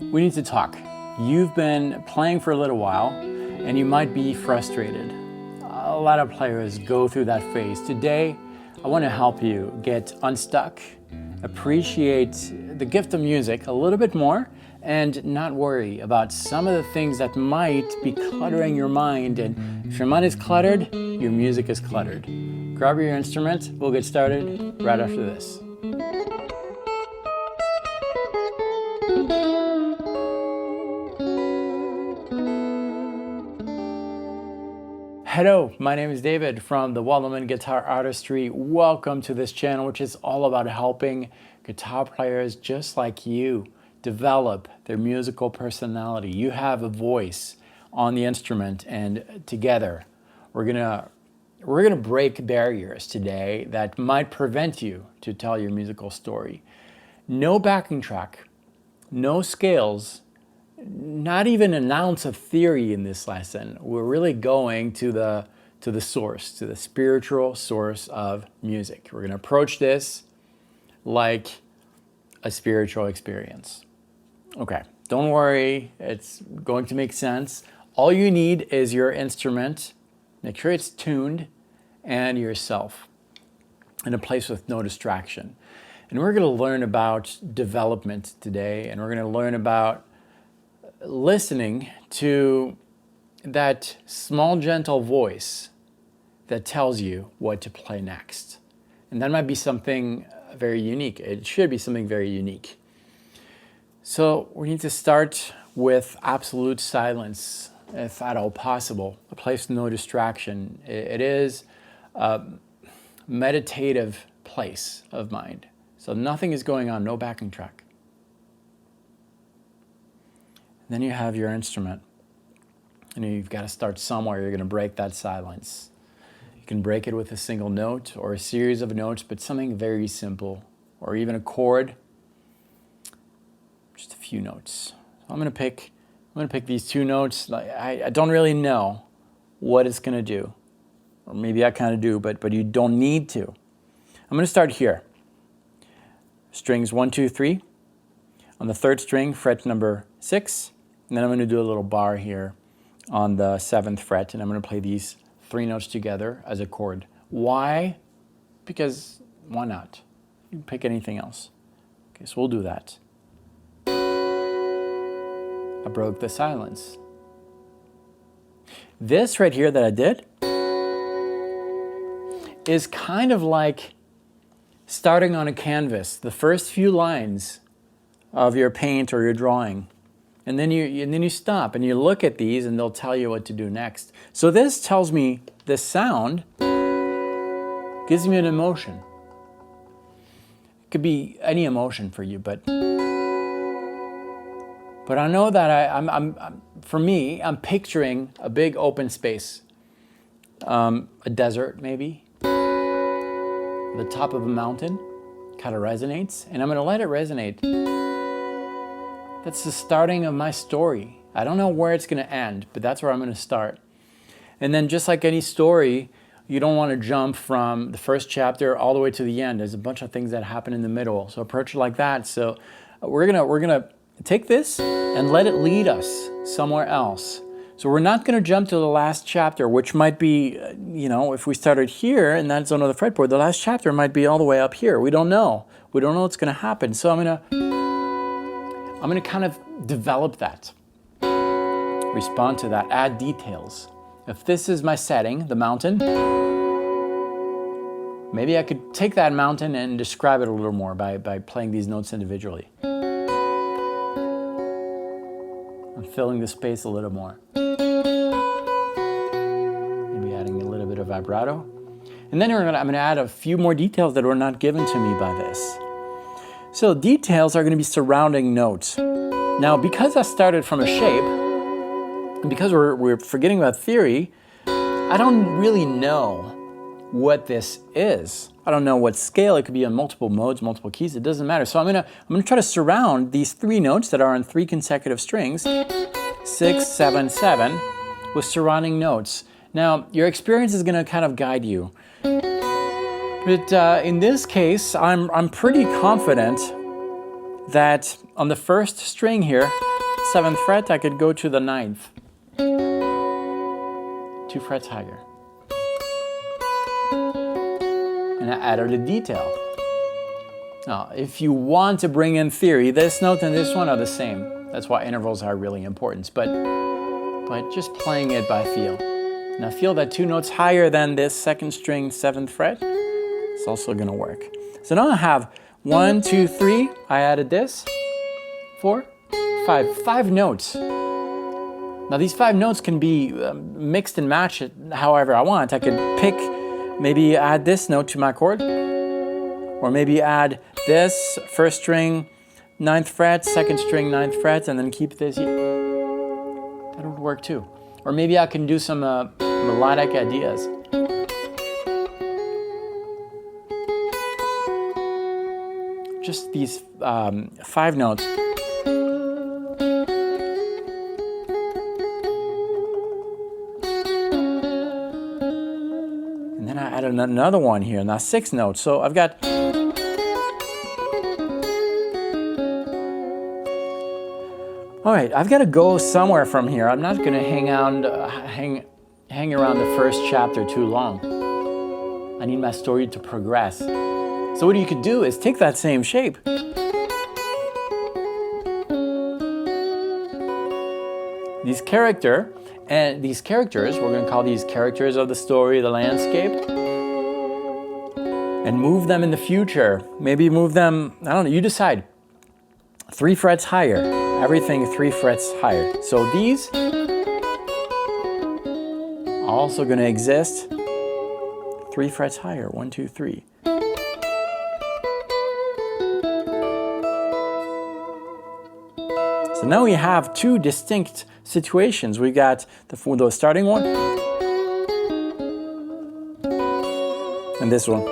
we need to talk. You've been playing for a little while and you might be frustrated. A lot of players go through that phase. Today, I want to help you get unstuck, appreciate the gift of music a little bit more, and not worry about some of the things that might be cluttering your mind. And if your mind is cluttered, your music is cluttered. Grab your instrument. We'll get started right after this. Hello, my name is David from the Wallman Guitar Artistry. Welcome to this channel, which is all about helping guitar players just like you develop their musical personality. You have a voice on the instrument, and together we're gonna break barriers today that might prevent you to tell your musical story. No backing track, no scales, not even an ounce of theory in this lesson. We're really going to the source, to the spiritual source of music. We're going to approach this like a spiritual experience. Okay, don't worry, it's going to make sense. All you need is your instrument, make sure it's tuned, and yourself in a place with no distraction. And we're going to learn about development today, and we're going to learn about listening to that small, gentle voice that tells you what to play next. And that might be something very unique. It should be something very unique. So we need to start with absolute silence, if at all possible, a place with no distraction. It is a meditative place of mind. So nothing is going on, no backing track. Then you have your instrument. And you've got to start somewhere. You're going to break that silence. You can break it with a single note or a series of notes, but something very simple, or even a chord. Just a few notes. So I'm going to pick these two notes. I don't really know what it's going to do, or maybe I kind of do, but you don't need to. I'm going to start here. Strings 1, 2, 3. On the third string, fret number 6. And then I'm going to do a little bar here on the 7th fret, and I'm going to play these 3 notes together as a chord. Why? Because why not? You can pick anything else. Okay, so we'll do that. I broke the silence. This right here that I did is kind of like starting on a canvas, the first few lines of your paint or your drawing. And then you stop and you look at these and they'll tell you what to do next. So this tells me this sound gives me an emotion. It could be any emotion for you, but I know that for me, I'm picturing a big open space, a desert maybe, the top of a mountain, kind of resonates, and I'm going to let it resonate. That's the starting of my story. I don't know where it's going to end, but that's where I'm going to start. And then just like any story, you don't want to jump from the first chapter all the way to the end. There's a bunch of things that happen in the middle. So approach it like that. So we're gonna take this and let it lead us somewhere else. So we're not going to jump to the last chapter, which might be, if we started here and that's on the fretboard, the last chapter might be all the way up here. We don't know. We don't know what's going to happen. So I'm going to kind of develop that, respond to that, add details. If this is my setting, the mountain, maybe I could take that mountain and describe it a little more by playing these notes individually. I'm filling the space a little more. Maybe adding a little bit of vibrato. And then I'm going to add a few more details that were not given to me by this. So details are going to be surrounding notes. Now, because I started from a shape, and because we're forgetting about theory, I don't really know what this is. I don't know what scale. It could be on multiple modes, multiple keys. It doesn't matter. So I'm gonna try to surround these 3 notes that are on 3 consecutive strings, 6, 7, 7, with surrounding notes. Now, your experience is going to kind of guide you. But in this case, I'm pretty confident that on the first string here, 7th fret, I could go to the 9th. 2 frets higher. And I added a detail. Now, if you want to bring in theory, this note and this one are the same. That's why intervals are really important. But just playing it by feel. Now feel that 2 notes higher than this 2nd string 7th fret. It's also going to work. So now I have 1, 2, 3. I added this. 4, 5. 5 notes. Now these 5 notes can be mixed and matched however I want. I could pick, maybe add this note to my chord. Or maybe add this 1st string 9th fret, 2nd string 9th fret, and then keep this here. That would work too. Or maybe I can do some melodic ideas. Just these 5 notes. And then I added another one here, now 6 notes. So I've got... All right, I've got to go somewhere from here. I'm not going to hang around the first chapter too long. I need my story to progress. So what you could do is take that same shape. These characters, we're going to call these characters of the story, the landscape, and move them in the future. Maybe move them, I don't know, you decide. 3 frets higher. Everything 3 frets higher. So these also going to exist 3 frets higher. 1, 2, 3. So now we have 2 distinct situations. We got the starting one and this one.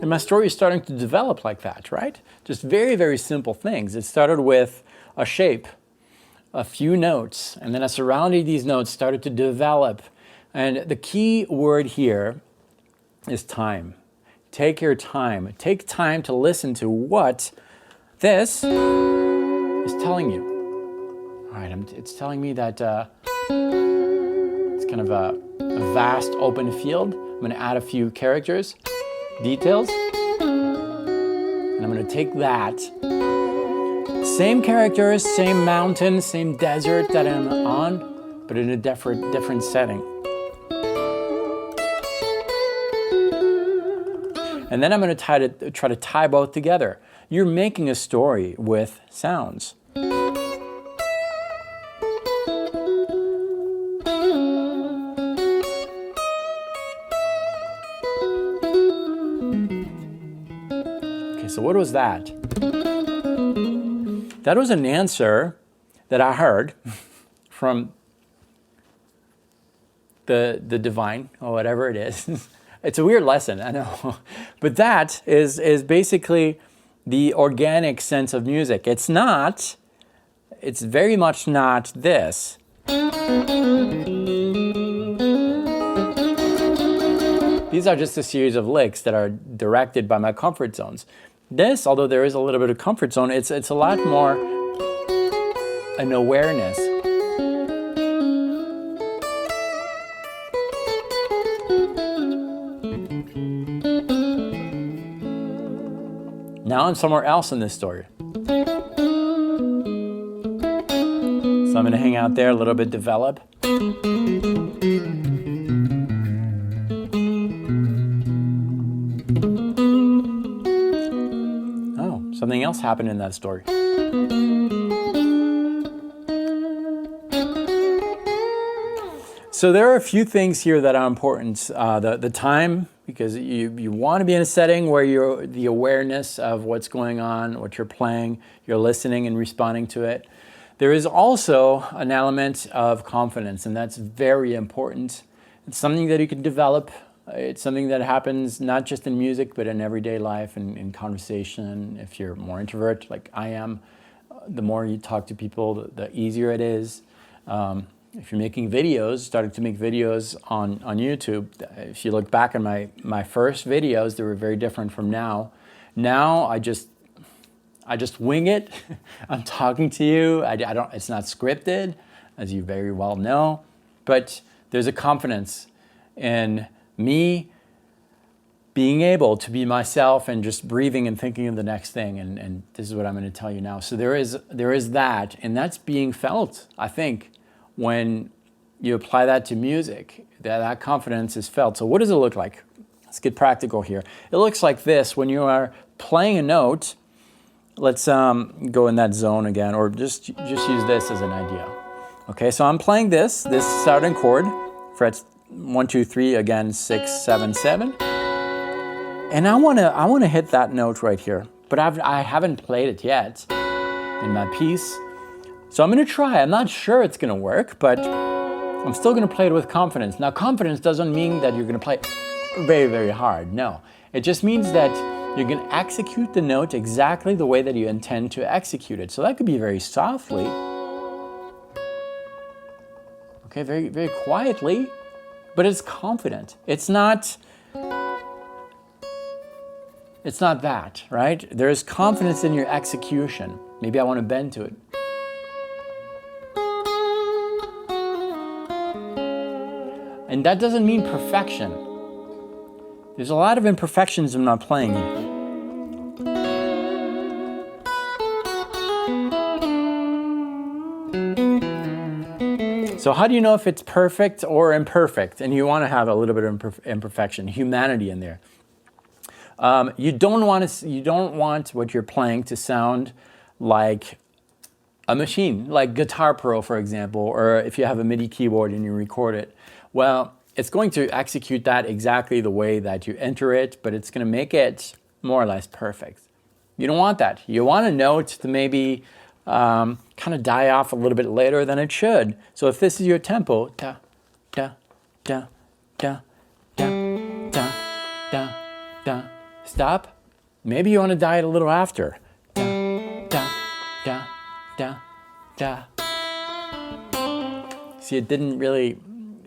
And my story is starting to develop like that, right? Just very, very simple things. It started with a shape, a few notes, and then I surrounded these notes, started to develop. And the key word here is time. Take your time. Take time to listen to what this is telling you. All right, it's telling me that it's kind of a vast open field. I'm going to add a few characters. Details, and I'm going to take that same characters, same mountain, same desert that I'm on, but in a different setting. And then I'm going to try to tie both together. You're making a story with sounds. So what was that? That was an answer that I heard from the divine, or whatever it is. It's a weird lesson, I know. But that is basically the organic sense of music. It's very much not this. These are just a series of licks that are directed by my comfort zones. This, although there is a little bit of comfort zone, it's a lot more an awareness. Now I'm somewhere else in this story. So I'm going to hang out there a little bit, develop. Something else happened in that story. So there are a few things here that are important. The time, because you want to be in a setting where you're the awareness of what's going on, what you're playing, you're listening and responding to it. There is also an element of confidence, and that's very important. It's something that you can develop. It's something that happens not just in music, but in everyday life and in conversation. If you're more introvert, like I am, the more you talk to people, the easier it is. if you're making videos, starting to make videos on YouTube, if you look back on my first videos, they were very different from now. Now I just wing it. I'm talking to you. It's not scripted, as you very well know, but there's a confidence in me being able to be myself and just breathing and thinking of the next thing. And this is what I'm going to tell you now. So there is that, and that's being felt, I think, when you apply that to music. That confidence is felt. So what does it look like? Let's get practical here. It looks like this when you are playing a note. Let's go in that zone again, or just use this as an idea. Okay, so I'm playing this starting chord, frets 1, 2, 3, again 6, 7, 7. And I wanna hit that note right here, but I haven't played it yet in my piece. So I'm gonna try. I'm not sure it's gonna work, but I'm still gonna play it with confidence. Now, confidence doesn't mean that you're gonna play very, very hard. No, it just means that you're gonna execute the note exactly the way that you intend to execute it. So that could be very softly. Okay, very, very quietly, but it's confident. It's not that, right? There's confidence in your execution. Maybe I want to bend to it. And that doesn't mean perfection. There's a lot of imperfections in my playing. So how do you know if it's perfect or imperfect? And you want to have a little bit of imperfection, humanity in there. You don't want what you're playing to sound like a machine, like Guitar Pro, for example, or if you have a MIDI keyboard and you record it. Well, it's going to execute that exactly the way that you enter it, but it's going to make it more or less perfect. You don't want that. You want a note to maybe kind of die off a little bit later than it should. So if this is your tempo, da, da, da, da, da, da, da, da, stop. Maybe you want to die it a little after. Da, da, da, da, da. See, it didn't really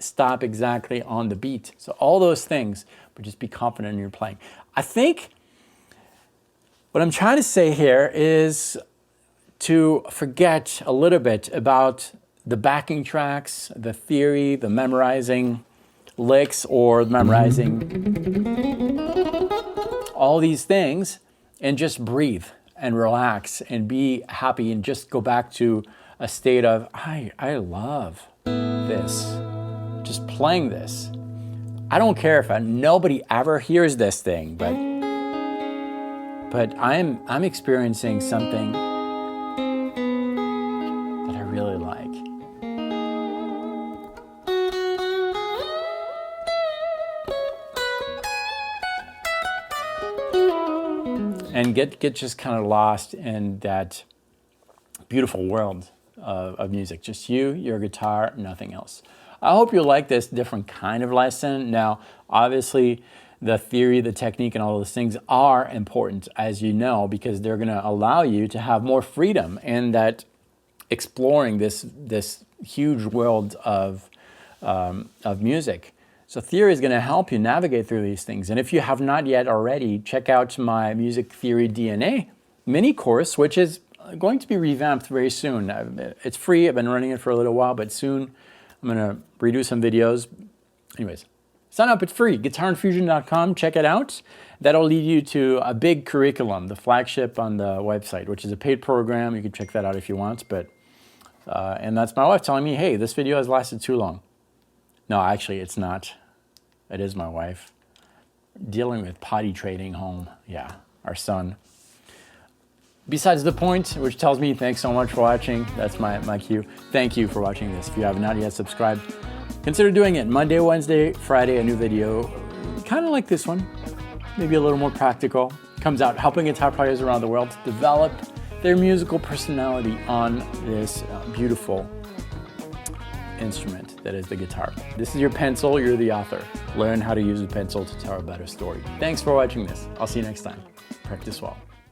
stop exactly on the beat. So all those things, but just be confident in your playing. I think what I'm trying to say here is to forget a little bit about the backing tracks, the theory, the memorizing licks or memorizing all these things, and just breathe and relax and be happy and just go back to a state of, I love this. Just playing this. I don't care if nobody ever hears this thing, but I'm experiencing something that I really like. And get just kind of lost in that beautiful world of music. Just you, your guitar, nothing else. I hope you like this different kind of lesson. Now, obviously, the theory, the technique, and all those things are important, as you know, because they're going to allow you to have more freedom in that exploring this huge world of music. So theory is going to help you navigate through these things. And if you have not yet already, check out my Music Theory DNA mini course, which is going to be revamped very soon. It's free. I've been running it for a little while, but soon I'm going to redo some videos. Anyways, sign up. It's free. GuitarInfusion.com. Check it out. That'll lead you to a big curriculum, the flagship on the website, which is a paid program. You can check that out if you want. But and that's my wife telling me, hey, this video has lasted too long. No, actually, it's not. It is my wife dealing with potty training home. Yeah, our son. Besides the point, which tells me thanks so much for watching. That's my cue. Thank you for watching this. If you have not yet subscribed, consider doing it. Monday, Wednesday, Friday, a new video. Kind of like this one. Maybe a little more practical. Comes out helping guitar players around the world to develop their musical personality on this beautiful instrument that is the guitar. This is your pencil, you're the author. Learn how to use a pencil to tell a better story. Thanks for watching this. I'll see you next time. Practice well.